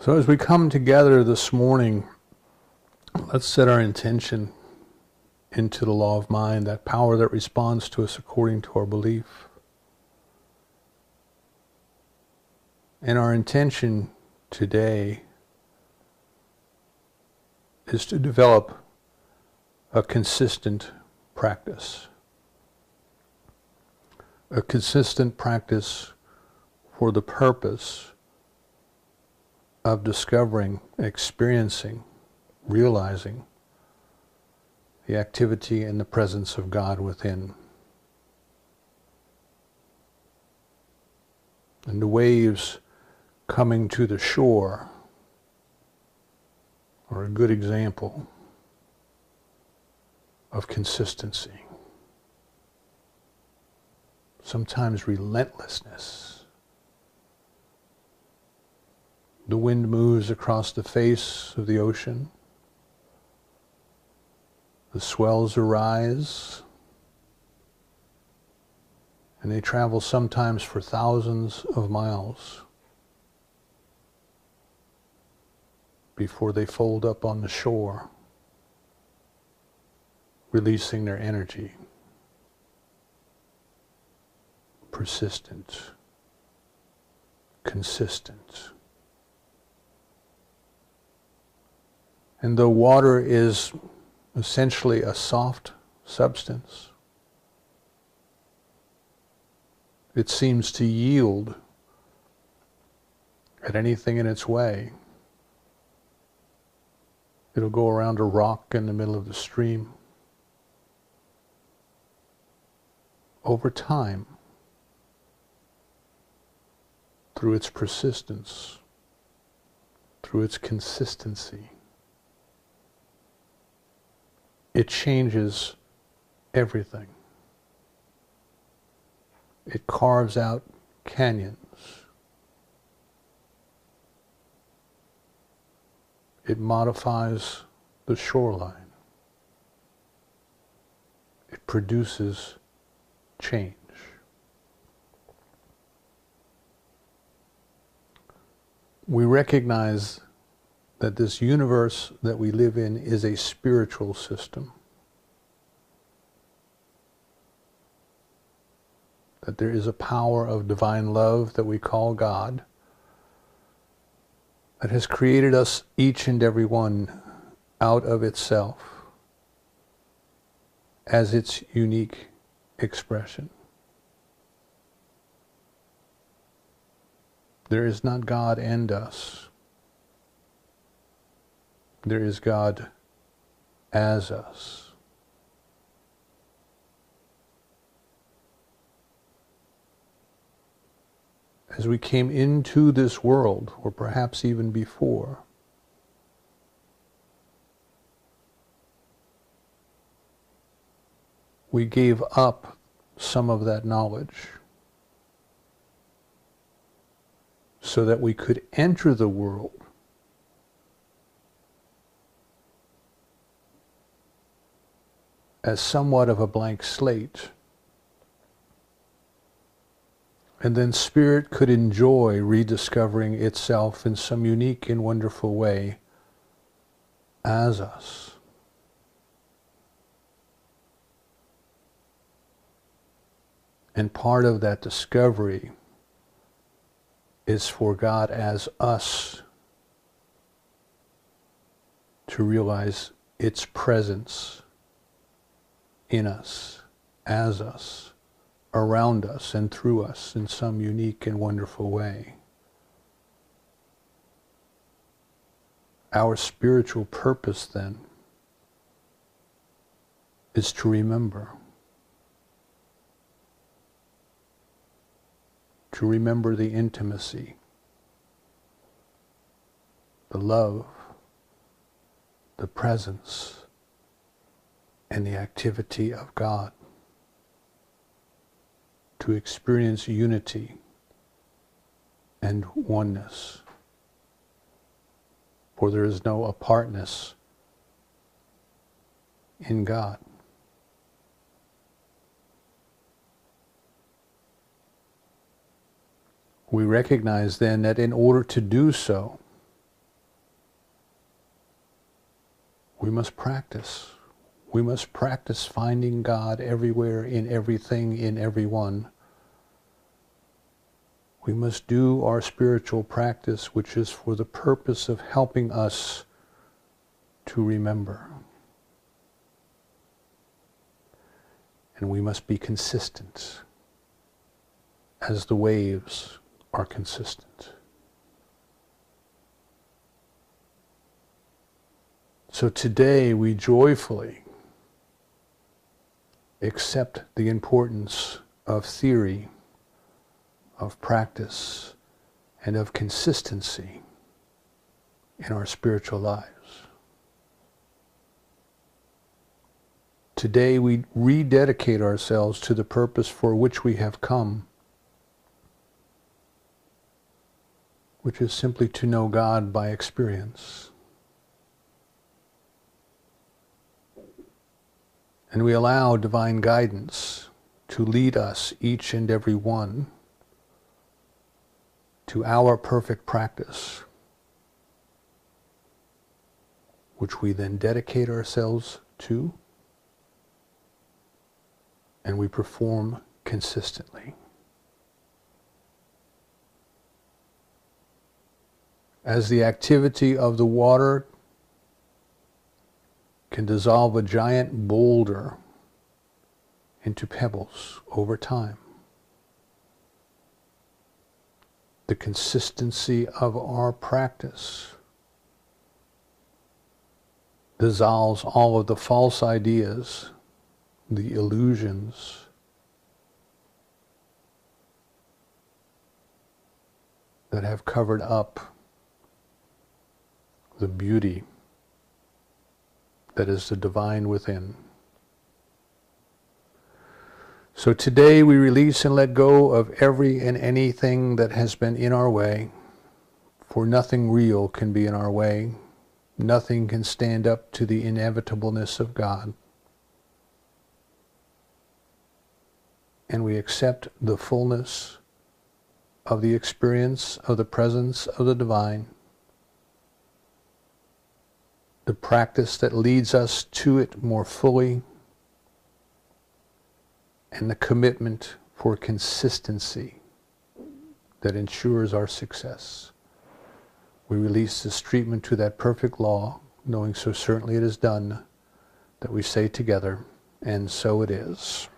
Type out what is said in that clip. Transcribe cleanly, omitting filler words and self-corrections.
So as we come together this morning, let's set our intention into the law of mind, that power that responds to us according to our belief. And our intention today is to develop a consistent practice. A consistent practice for the purpose of discovering, experiencing, realizing the activity and the presence of God within. And the waves coming to the shore are a good example of consistency. Sometimes relentlessness. The wind moves across the face of the ocean. The swells arise, and they travel sometimes for thousands of miles before they fold up on the shore, releasing their energy. Persistent, consistent. And though water is essentially a soft substance, it seems to yield at anything in its way. It'll go around a rock in the middle of the stream. Over time, through its persistence, through its consistency, it changes everything. It carves out canyons. It modifies the shoreline. It produces change. We recognize that this universe that we live in is a spiritual system. That there is a power of divine love that we call God that has created us, each and every one, out of itself as its unique expression. There is not God and us. There is God as us. As we came into this world, or perhaps even before, we gave up some of that knowledge so that we could enter the world as somewhat of a blank slate. And then spirit could enjoy rediscovering itself in some unique and wonderful way as us. And part of that discovery is for God as us to realize its presence in us, as us, around us and through us in some unique and wonderful way. Our spiritual purpose then is to remember. To remember the intimacy, the love, the presence, and the activity of God. To experience unity and oneness. For there is no apartness in God. We recognize then that in order to do so, We must practice. We must practice finding God everywhere, in everything, in everyone. We must do our spiritual practice, which is for the purpose of helping us to remember. And we must be consistent, as the waves are consistent. So today we joyfully accept the importance of theory, of practice, and of consistency in our spiritual lives. Today we rededicate ourselves to the purpose for which we have come, which is simply to know God by experience. And we allow divine guidance to lead us, each and every one, to our perfect practice, which we then dedicate ourselves to, and we perform consistently. As the activity of the water can dissolve a giant boulder into pebbles over time, the consistency of our practice dissolves all of the false ideas, the illusions, that have covered up the beauty that is the divine within. So today we release and let go of every and anything that has been in our way, for nothing real can be in our way. Nothing can stand up to the inevitableness of God. And we accept the fullness of the experience of the presence of the divine, the practice that leads us to it more fully, and the commitment for consistency that ensures our success. We release this treatment to that perfect law, knowing so certainly it is done, that we say together, and so it is.